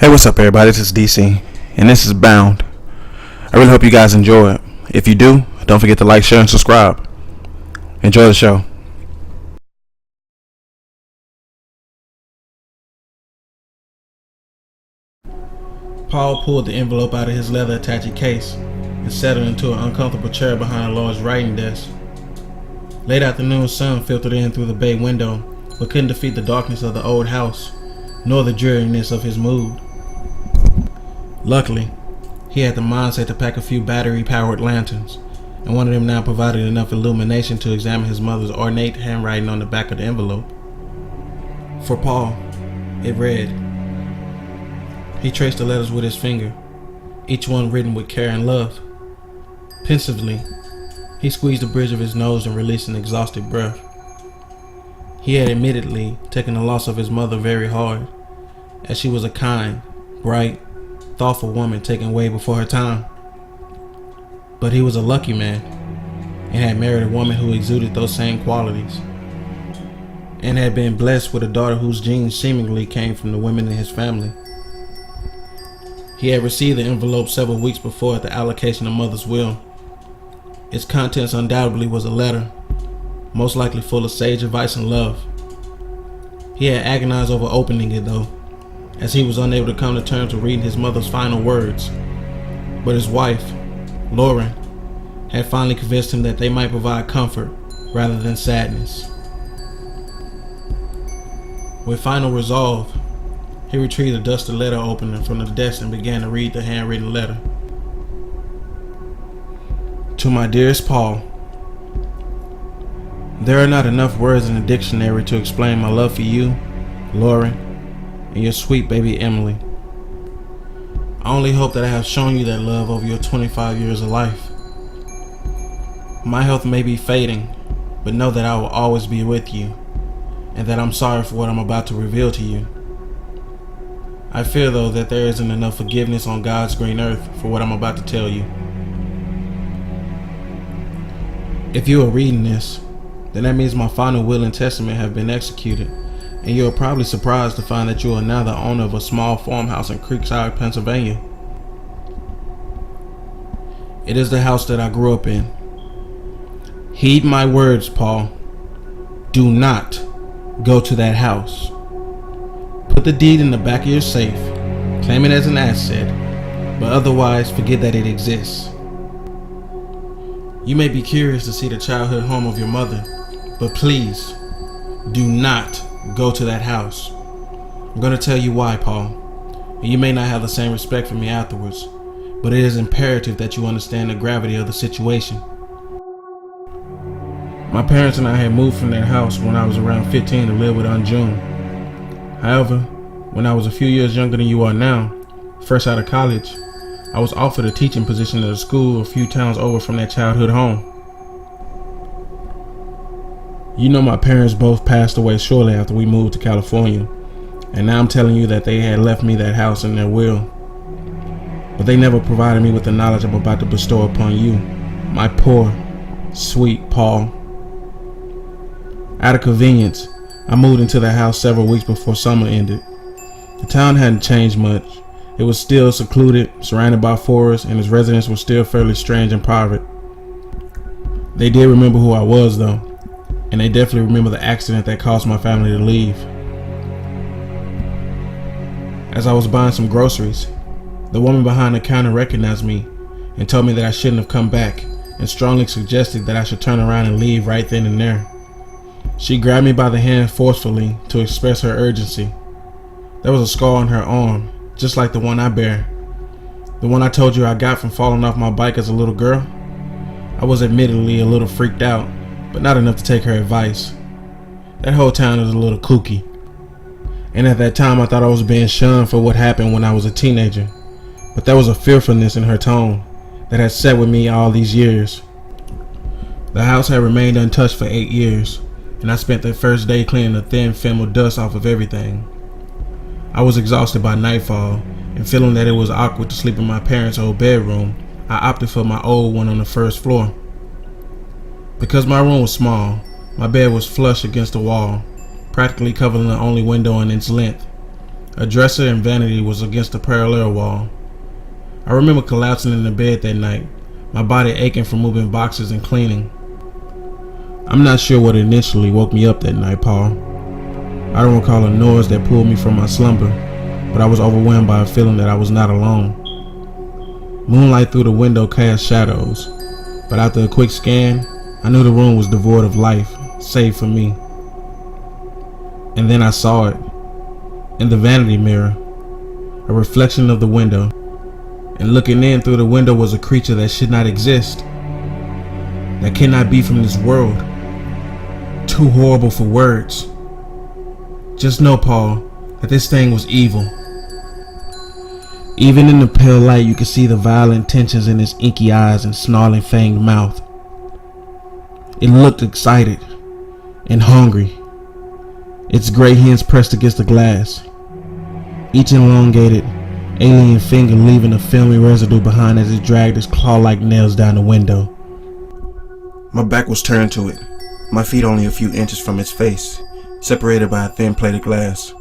Hey, what's up, everybody? This is DC, and this is Bound. I really hope you guys enjoy it. If you do, don't forget to like, share, and subscribe. Enjoy the show. Paul pulled the envelope out of his leather attaché case and settled into an uncomfortable chair behind a large writing desk. Late afternoon sun filtered in through the bay window, but couldn't defeat the darkness of the old house, nor the dreariness of his mood. Luckily, he had the mindset to pack a few battery-powered lanterns, and one of them now provided enough illumination to examine his mother's ornate handwriting on the back of the envelope. For Paul, it read. He traced the letters with his finger, each one written with care and love. Pensively, he squeezed the bridge of his nose and released an exhausted breath. He had admittedly taken the loss of his mother very hard, as she was a kind, bright, thoughtful woman taken way before her time. But he was a lucky man, and had married a woman who exuded those same qualities, and had been blessed with a daughter whose genes seemingly came from the women in his family. He had received the envelope several weeks before at the allocation of mother's will. Its contents undoubtedly was a letter, most likely full of sage advice and love. He had agonized over opening it though, as he was unable to come to terms with reading his mother's final words. But his wife, Lauren, had finally convinced him that they might provide comfort rather than sadness. With final resolve, he retrieved a dusty letter opener from the desk and began to read the handwritten letter. To my dearest Paul, there are not enough words in the dictionary to explain my love for you, Lauren, and your sweet baby Emily. I only hope that I have shown you that love over your 25 years of life. My health may be fading, but know that I will always be with you, and that I'm sorry for what I'm about to reveal to you. I fear though that there isn't enough forgiveness on God's green earth for what I'm about to tell you. If you are reading this, then that means my final will and testament have been executed, and you are probably surprised to find that you are now the owner of a small farmhouse in Creekside, Pennsylvania. It is the house that I grew up in. Heed my words, Paul. Do not go to that house. Put the deed in the back of your safe, claim it as an asset, but otherwise forget that it exists. You may be curious to see the childhood home of your mother, but please, do not go to that house. I'm going to tell you why, Paul, and you may not have the same respect for me afterwards, but it is imperative that you understand the gravity of the situation. My parents and I had moved from their house when I was around 15 to live with Aunt June. However, when I was a few years younger than you are now, fresh out of college, I was offered a teaching position at a school a few towns over from that childhood home. You know, my parents both passed away shortly after we moved to California, and now I'm telling you that they had left me that house in their will. But they never provided me with the knowledge I'm about to bestow upon you, my poor, sweet Paul. Out of convenience, I moved into the house several weeks before summer ended. The town hadn't changed much. It was still secluded, surrounded by forests, and its residents were still fairly strange and private. They did remember who I was though, and they definitely remember the accident that caused my family to leave. As I was buying some groceries, the woman behind the counter recognized me and told me that I shouldn't have come back, and strongly suggested that I should turn around and leave right then and there. She grabbed me by the hand forcefully to express her urgency. There was a scar on her arm, just like the one I bear. The one I told you I got from falling off my bike as a little girl. I was admittedly a little freaked out, but not enough to take her advice. That whole town is a little kooky. And at that time I thought I was being shunned for what happened when I was a teenager. But there was a fearfulness in her tone that had sat with me all these years. The house had remained untouched for 8 years, and I spent that first day cleaning the thin film of dust off of everything. I was exhausted by nightfall, and feeling that it was awkward to sleep in my parents' old bedroom, I opted for my old one on the first floor. Because my room was small, my bed was flush against the wall, practically covering the only window in its length, A dresser and vanity was against a parallel wall. I remember collapsing in the bed that night, my body aching from moving boxes and cleaning. I'm not sure what initially woke me up that night, Paul. I don't recall a noise that pulled me from my slumber, but I was overwhelmed by a feeling that I was not alone. Moonlight through the window cast shadows, but after a quick scan, I knew the room was devoid of life, save for me. And then I saw it, in the vanity mirror, a reflection of the window, and looking in through the window was a creature that should not exist, that cannot be from this world, too horrible for words. Just know, Paul, that this thing was evil. Even in the pale light, you could see the vile intentions in its inky eyes and snarling fanged mouth. It looked excited and hungry, its gray hands pressed against the glass, each elongated, alien finger leaving a filmy residue behind as it dragged its claw-like nails down the window. My back was turned to it, my feet only a few inches from its face, separated by a thin plate of glass.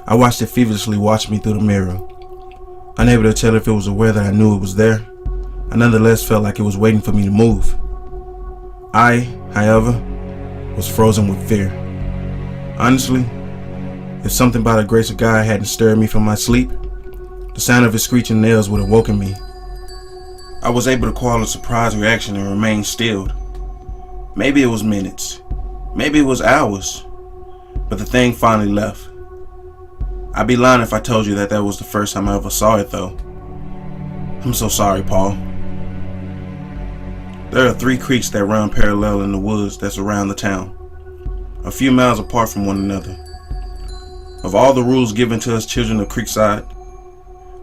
I watched it feverishly watch me through the mirror. Unable to tell if it was aware that I knew it was there, I nonetheless felt like it was waiting for me to move. I, however, was frozen with fear. Honestly, if something by the grace of God hadn't stirred me from my sleep, the sound of his screeching nails would have woken me. I was able to quell a surprised reaction and remain stilled. Maybe it was minutes, maybe it was hours, but the thing finally left. I'd be lying if I told you that was the first time I ever saw it, though. I'm so sorry, Paul. There are 3 creeks that run parallel in the woods that surround the town, a few miles apart from one another. Of all the rules given to us children of Creekside,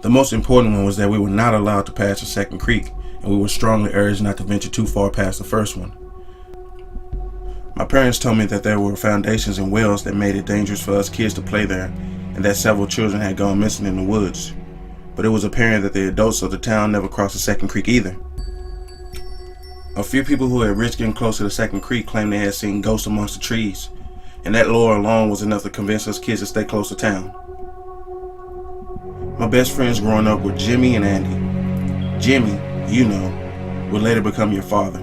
the most important one was that we were not allowed to pass the second creek, and we were strongly urged not to venture too far past the first one. My parents told me that there were foundations and wells that made it dangerous for us kids to play there, and that several children had gone missing in the woods, but it was apparent that the adults of the town never crossed the second creek either. A few people who had risked getting close to the second creek claimed they had seen ghosts amongst the trees, and that lore alone was enough to convince us kids to stay close to town. My best friends growing up were Jimmy and Andy. Jimmy, you know, would later become your father,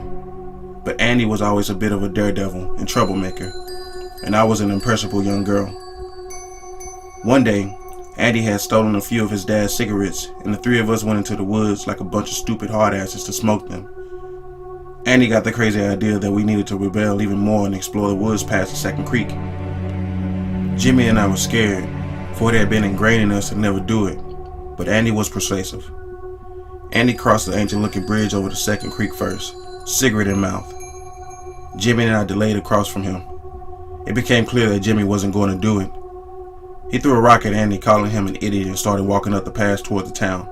but Andy was always a bit of a daredevil and troublemaker, and I was an impressionable young girl. One day, Andy had stolen a few of his dad's cigarettes, and the 3 of us went into the woods like a bunch of stupid hardasses to smoke them. Andy got the crazy idea that we needed to rebel even more and explore the woods past the second creek. Jimmy and I were scared, for it had been ingrained in us to never do it, but Andy was persuasive. Andy crossed the ancient-looking bridge over the second creek first, cigarette in mouth. Jimmy and I delayed across from him. It became clear that Jimmy wasn't going to do it. He threw a rock at Andy, calling him an idiot, and started walking up the path toward the town.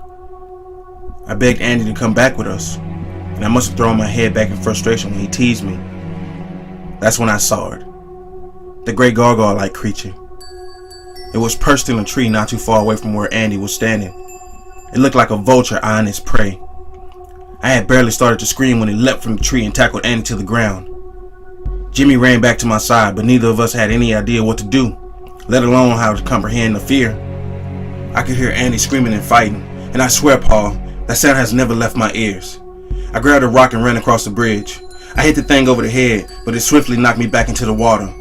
I begged Andy to come back with us, and I must have thrown my head back in frustration when he teased me. That's when I saw it. The great gargoyle-like creature. It was perched in a tree not too far away from where Andy was standing. It looked like a vulture eyeing its prey. I had barely started to scream when it leapt from the tree and tackled Andy to the ground. Jimmy ran back to my side, but neither of us had any idea what to do, let alone how to comprehend the fear. I could hear Andy screaming and fighting, and I swear, Paul, that sound has never left my ears. I grabbed a rock and ran across the bridge. I hit the thing over the head, but it swiftly knocked me back into the water.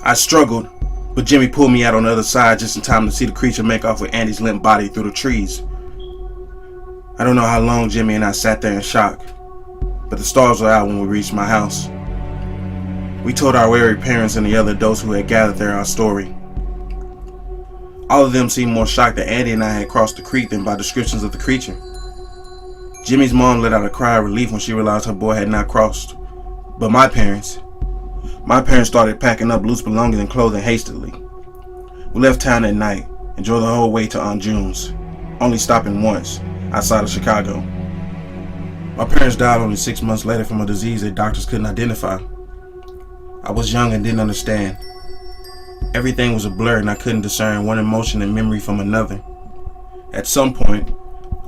I struggled, but Jimmy pulled me out on the other side just in time to see the creature make off with Andy's limp body through the trees. I don't know how long Jimmy and I sat there in shock, but the stars were out when we reached my house. We told our wary parents and the other adults who had gathered there our story. All of them seemed more shocked that Andy and I had crossed the creek than by descriptions of the creature. Jimmy's mom let out a cry of relief when she realized her boy had not crossed. But my parents started packing up loose belongings and clothing hastily. We left town at night and drove the whole way to Aunt June's, only stopping once, outside of Chicago. My parents died only 6 months later from a disease that doctors couldn't identify. I was young and didn't understand. Everything was a blur and I couldn't discern one emotion and memory from another. At some point,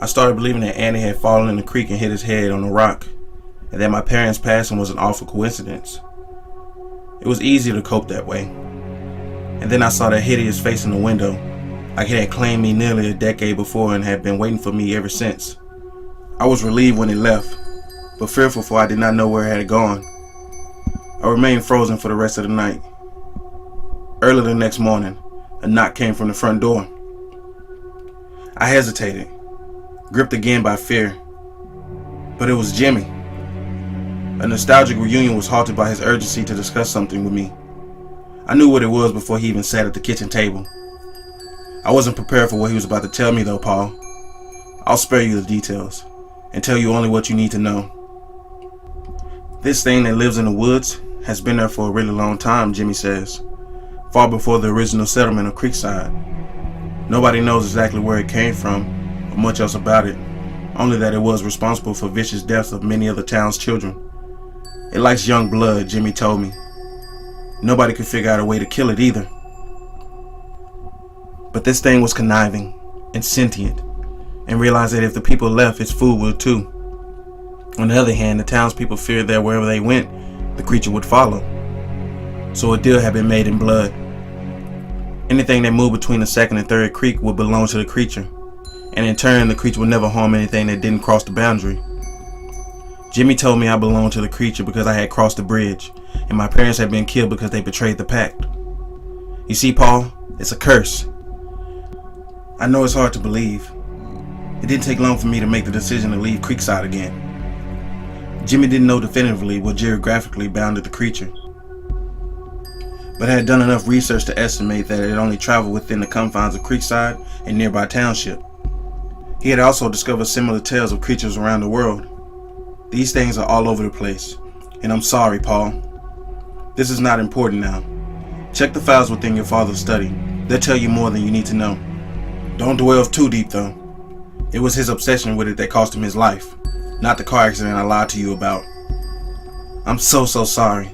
I started believing that Andy had fallen in the creek and hit his head on a rock, and that my parents' passing was an awful coincidence. It was easy to cope that way. And then I saw that hideous face in the window, like it had claimed me nearly a decade before and had been waiting for me ever since. I was relieved when it left, but fearful for I did not know where it had gone. I remained frozen for the rest of the night. Early the next morning, a knock came from the front door. I hesitated, gripped again by fear, but it was Jimmy. A nostalgic reunion was halted by his urgency to discuss something with me. I knew what it was before he even sat at the kitchen table. I wasn't prepared for what he was about to tell me though, Paul. I'll spare you the details and tell you only what you need to know. This thing that lives in the woods has been there for a really long time, Jimmy says. Far before the original settlement of Creekside. Nobody knows exactly where it came from or much else about it, only that it was responsible for vicious deaths of many of the town's children. It likes young blood, Jimmy told me. Nobody could figure out a way to kill it either. But this thing was conniving and sentient, and realized that if the people left, its food would too. On the other hand, the townspeople feared that wherever they went, the creature would follow. So a deal had been made in blood. Anything that moved between the second and third creek would belong to the creature, and in turn, the creature would never harm anything that didn't cross the boundary. Jimmy told me I belonged to the creature because I had crossed the bridge, and my parents had been killed because they betrayed the pact. You see, Paul, it's a curse. I know it's hard to believe. It didn't take long for me to make the decision to leave Creekside again. Jimmy didn't know definitively what geographically bounded the creature, but had done enough research to estimate that it only traveled within the confines of Creekside and nearby township. He had also discovered similar tales of creatures around the world. These things are all over the place, and I'm sorry, Paul. This is not important now. Check the files within your father's study. They'll tell you more than you need to know. Don't dwell too deep, though. It was his obsession with it that cost him his life, not the car accident I lied to you about. I'm so sorry.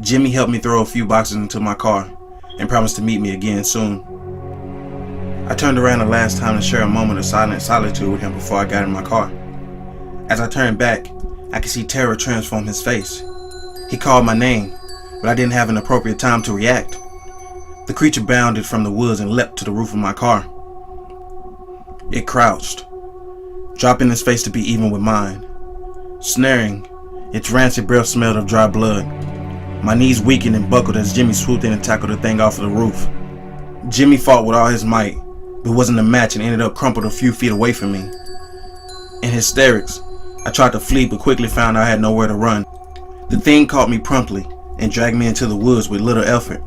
Jimmy helped me throw a few boxes into my car and promised to meet me again soon. I turned around the last time to share a moment of silent solitude with him before I got in my car. As I turned back, I could see terror transform his face. He called my name, but I didn't have an appropriate time to react. The creature bounded from the woods and leapt to the roof of my car. It crouched, dropping its face to be even with mine. Snaring, its rancid breath smelled of dry blood. My knees weakened and buckled as Jimmy swooped in and tackled the thing off of the roof. Jimmy fought with all his might, but wasn't a match and ended up crumpled a few feet away from me. In hysterics, I tried to flee but quickly found I had nowhere to run. The thing caught me promptly and dragged me into the woods with little effort.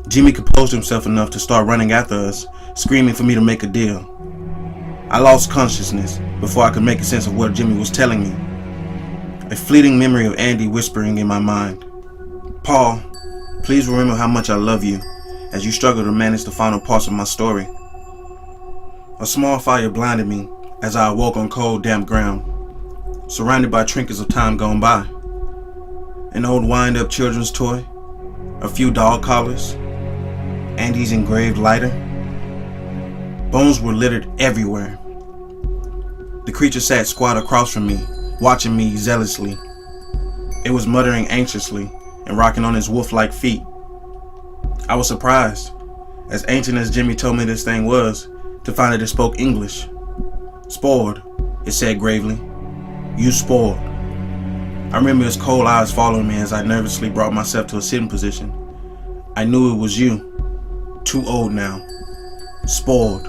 Jimmy composed himself enough to start running after us, screaming for me to make a deal. I lost consciousness before I could make a sense of what Jimmy was telling me. A fleeting memory of Andy whispering in my mind, "Paul, please remember how much I love you," as you struggle to manage the final parts of my story. A small fire blinded me as I awoke on cold, damp ground, surrounded by trinkets of time gone by. An old wind-up children's toy, a few dog collars, Andy's engraved lighter. Bones were littered everywhere. The creature sat squat across from me, watching me zealously. It was muttering anxiously and rocking on its wolf-like feet. I was surprised, as ancient as Jimmy told me this thing was, to find that it spoke English. "Spoiled," it said gravely. "You spoiled." I remember its cold eyes following me as I nervously brought myself to a sitting position. I knew it was you. Too old now. Spoiled.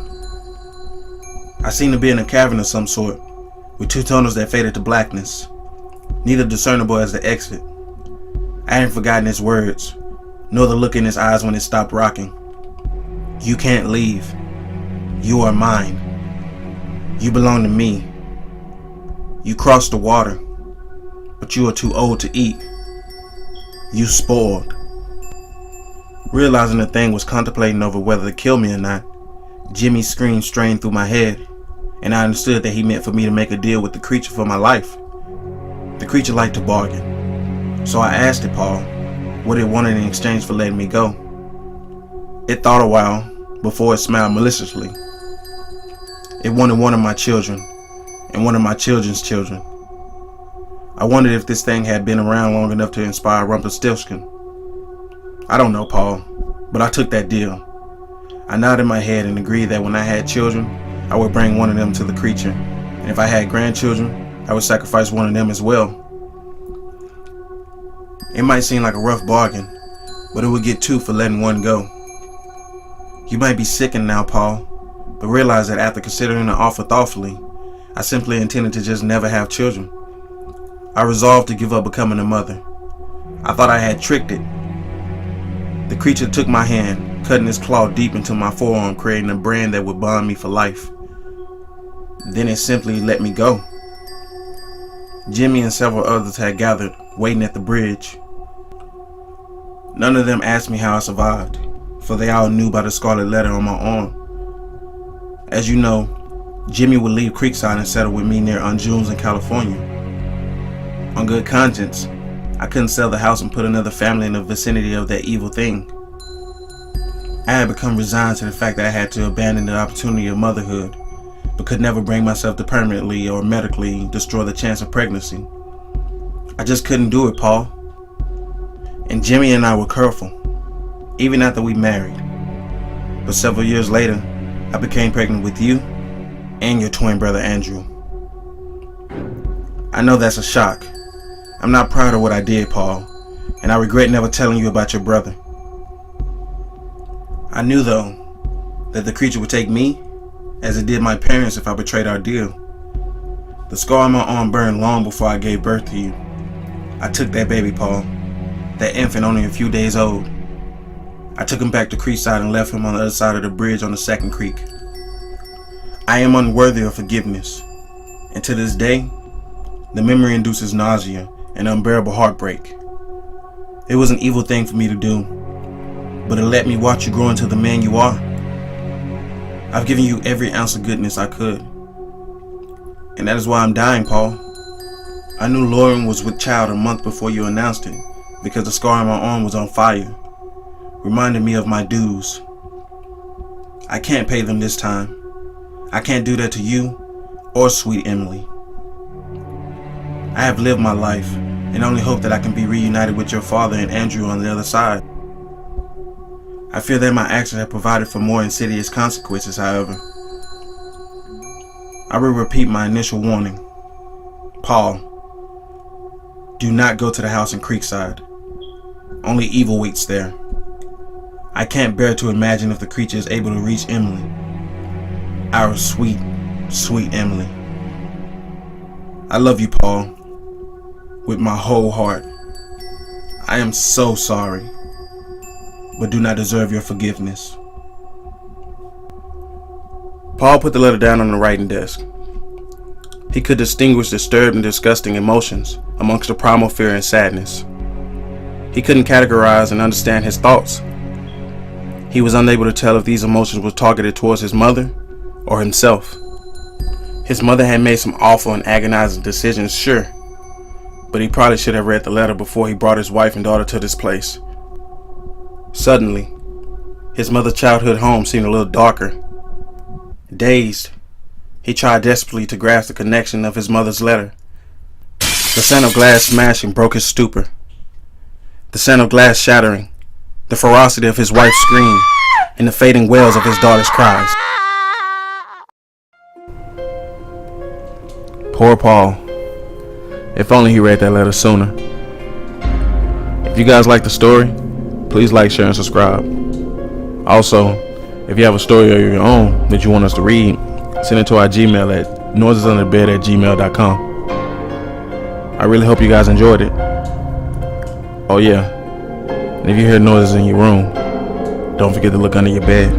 I seemed to be in a cavern of some sort, with two tunnels that faded to blackness, neither discernible as the exit. I hadn't forgotten its words, nor the look in its eyes when it stopped rocking. "You can't leave. You are mine. You belong to me. You crossed the water, but you are too old to eat. You spoiled." Realizing the thing was contemplating over whether to kill me or not, Jimmy's scream strained through my head, and I understood that he meant for me to make a deal with the creature for my life. The creature liked to bargain, so I asked it, Paul, what it wanted in exchange for letting me go. It thought a while before it smiled maliciously. It wanted one of my children, and one of my children's children. I wondered if this thing had been around long enough to inspire Rumpelstiltskin. I don't know, Paul, but I took that deal. I nodded my head and agreed that when I had children, I would bring one of them to the creature, and if I had grandchildren, I would sacrifice one of them as well. It might seem like a rough bargain, but it would get two for letting one go. You might be sickened now, Paul, but realize that after considering the offer thoughtfully, I simply intended to just never have children. I resolved to give up becoming a mother. I thought I had tricked it. The creature took my hand, cutting its claw deep into my forearm, creating a brand that would bond me for life. Then it simply let me go. Jimmy and several others had gathered, waiting at the bridge. None of them asked me how I survived, for they all knew by the scarlet letter on my arm. As you know, Jimmy would leave Creekside and settle with me near Unjunes in California. On good conscience, I couldn't sell the house and put another family in the vicinity of that evil thing. I had become resigned to the fact that I had to abandon the opportunity of motherhood, but could never bring myself to permanently or medically destroy the chance of pregnancy. I just couldn't do it, Paul. And Jimmy and I were careful, even after we married. But several years later, I became pregnant with you and your twin brother Andrew. I know that's a shock. I'm not proud of what I did, Paul, and I regret never telling you about your brother. I knew, though, that the creature would take me, as it did my parents if I betrayed our deal. The scar on my arm burned long before I gave birth to you. I took that baby, Paul, that infant only a few days old. I took him back to Creekside and left him on the other side of the bridge on the second creek. I am unworthy of forgiveness, and to this day, the memory induces nausea and unbearable heartbreak. It was an evil thing for me to do, but it let me watch you grow into the man you are. I've given you every ounce of goodness I could, and that is why I'm dying, Paul. I knew Lauren was with child a month before you announced it, because the scar on my arm was on fire, reminding me of my dues. I can't pay them this time. I can't do that to you or sweet Emily. I have lived my life and only hope that I can be reunited with your father and Andrew on the other side. I fear that my actions have provided for more insidious consequences, however. I will repeat my initial warning. Paul, do not go to the house in Creekside. Only evil waits there. I can't bear to imagine if the creature is able to reach Emily. Our sweet, sweet Emily. I love you, Paul, with my whole heart. I am so sorry, but do not deserve your forgiveness. Paul put the letter down on the writing desk. He could distinguish disturbed and disgusting emotions amongst the primal fear and sadness. He couldn't categorize and understand his thoughts. He was unable to tell if these emotions were targeted towards his mother or himself. His mother had made some awful and agonizing decisions, sure, but he probably should have read the letter before he brought his wife and daughter to this place. Suddenly, his mother's childhood home seemed a little darker. Dazed, he tried desperately to grasp the connection of his mother's letter. The sound of glass smashing broke his stupor. The sound of glass shattering, the ferocity of his wife's scream, and the fading wails of his daughter's cries. Poor Paul. If only he read that letter sooner. If you guys like the story, please like, share, and subscribe. Also, if you have a story of your own that you want us to read, send it to our Gmail at noisesunderthebed@gmail.com. I really hope you guys enjoyed it. Oh yeah, and if you hear noises in your room, don't forget to look under your bed.